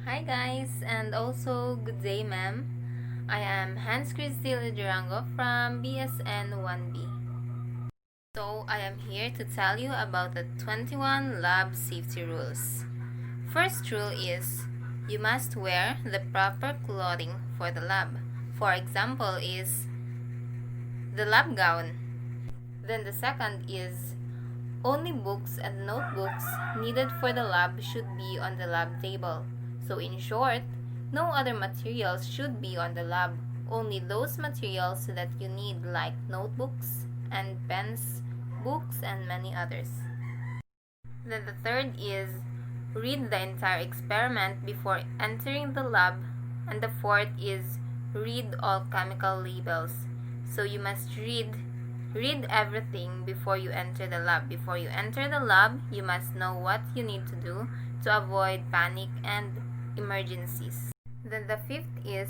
Hi guys, and also good day ma'am. I am Hans Cristil Durango from BSN 1B. So I am here to tell you about the 21 lab safety rules. First rule is you must wear the proper clothing for the lab. For example is the lab gown. Then the second is only books and notebooks needed for the lab should be on the lab table. So in short, no other materials should be on the lab. Only those materials that you need like notebooks and pens, books and many others. Then the third is read the entire experiment before entering the lab. And the fourth is read all chemical labels. So you must read everything before you enter the lab. Before you enter the lab, you must know what you need to do to avoid panic and emergencies. Then the fifth is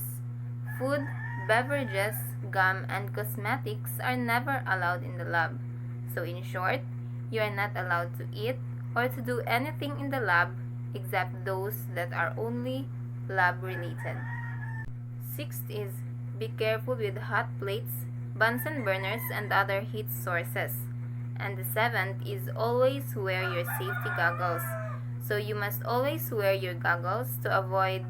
food, beverages, gum, and cosmetics are never allowed in the lab. So in short, you are not allowed to eat or to do anything in the lab except those that are only lab related. Sixth is be careful with hot plates, Bunsen burners, and other heat sources. And the seventh is always wear your safety goggles. So you must always wear your goggles to avoid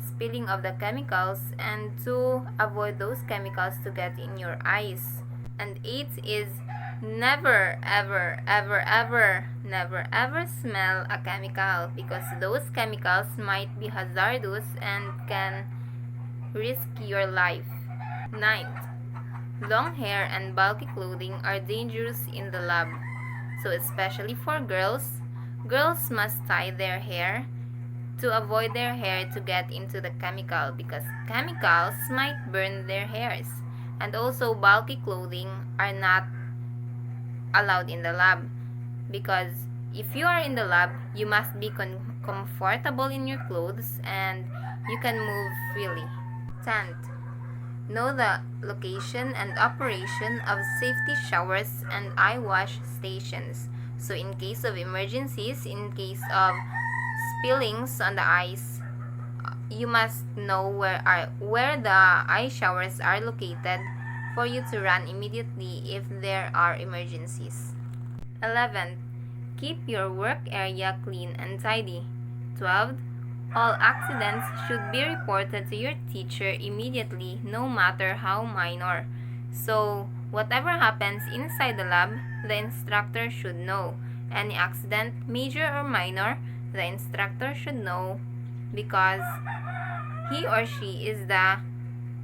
spilling of the chemicals and to avoid those chemicals to get in your eyes. And eighth is never ever ever ever never ever smell a chemical because those chemicals might be hazardous and can risk your life. Ninth, long hair and bulky clothing are dangerous in the lab. So especially for girls, girls must tie their hair to avoid their hair to get into the chemical because chemicals might burn their hairs. And also bulky clothing are not allowed in the lab because if you are in the lab, you must be comfortable in your clothes and you can move freely. 10th, know the location and operation of safety showers and eye wash stations. So in case of emergencies, in case of spillings on the eyes, you must know where the eye showers are located for you to run immediately if there are emergencies. 11th, keep your work area clean and tidy. 12th, all accidents should be reported to your teacher immediately, no matter how minor. So, whatever happens inside the lab, the instructor should know. Any accident, major or minor, the instructor should know because he or she is the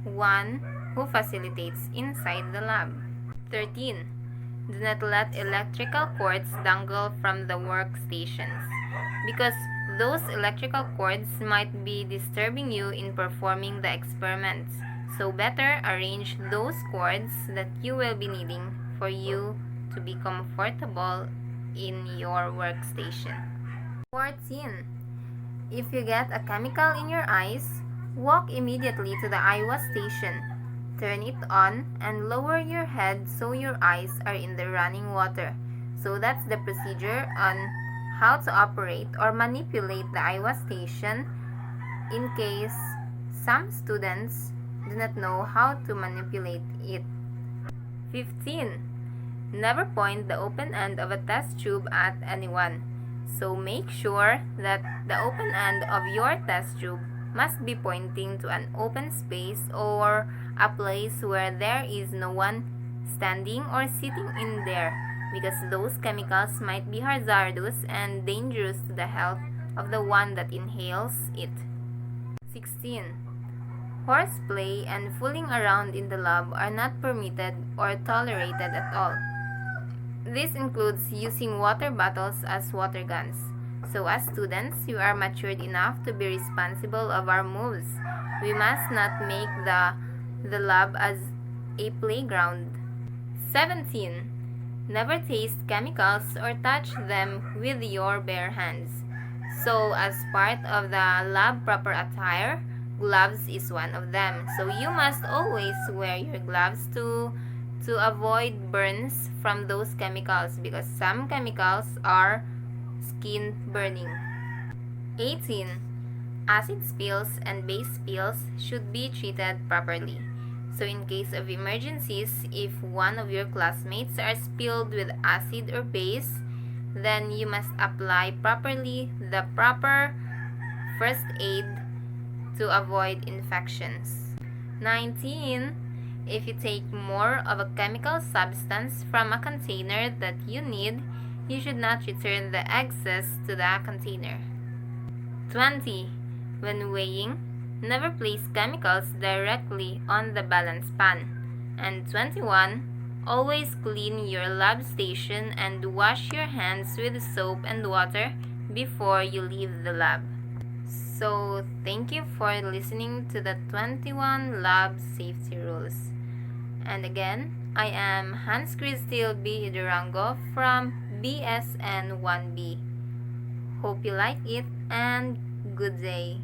one who facilitates inside the lab. 13. Do not let electrical cords dangle from the workstations because those electrical cords might be disturbing you in performing the experiments. So better arrange those cords that you will be needing for you to be comfortable in your workstation. 14. If you get a chemical in your eyes, walk immediately to the eye wash station. Turn it on and lower your head so your eyes are in the running water. So that's the procedure on how to operate or manipulate the eye wash station in case some students do not know how to manipulate it. 15. Never point the open end of a test tube at anyone. So make sure that the open end of your test tube must be pointing to an open space or a place where there is no one standing or sitting in there because those chemicals might be hazardous and dangerous to the health of the one that inhales it. 16. Horseplay and fooling around in the lab are not permitted or tolerated at all. This includes using water bottles as water guns. So as students, we are matured enough to be responsible of our moves. We must not make the lab as a playground. 17. Never taste chemicals or touch them with your bare hands. So as part of the lab proper attire, gloves is one of them. So you must always wear your gloves to avoid burns from those chemicals because some chemicals are skin burning. 18. Acid spills and base spills should be treated properly. So in case of emergencies, if one of your classmates are spilled with acid or base, then you must apply properly the proper first aid to avoid infections. 19. If you take more of a chemical substance from a container that you need, you should not return the excess to the container. 20. When weighing, never place chemicals directly on the balance pan. And 21. Always clean your lab station and wash your hands with soap and water before you leave the lab. So, thank you for listening to the 21 lab safety rules. And again, I am Hans Cristil B. Durango from BSN 1B. Hope you like it and good day.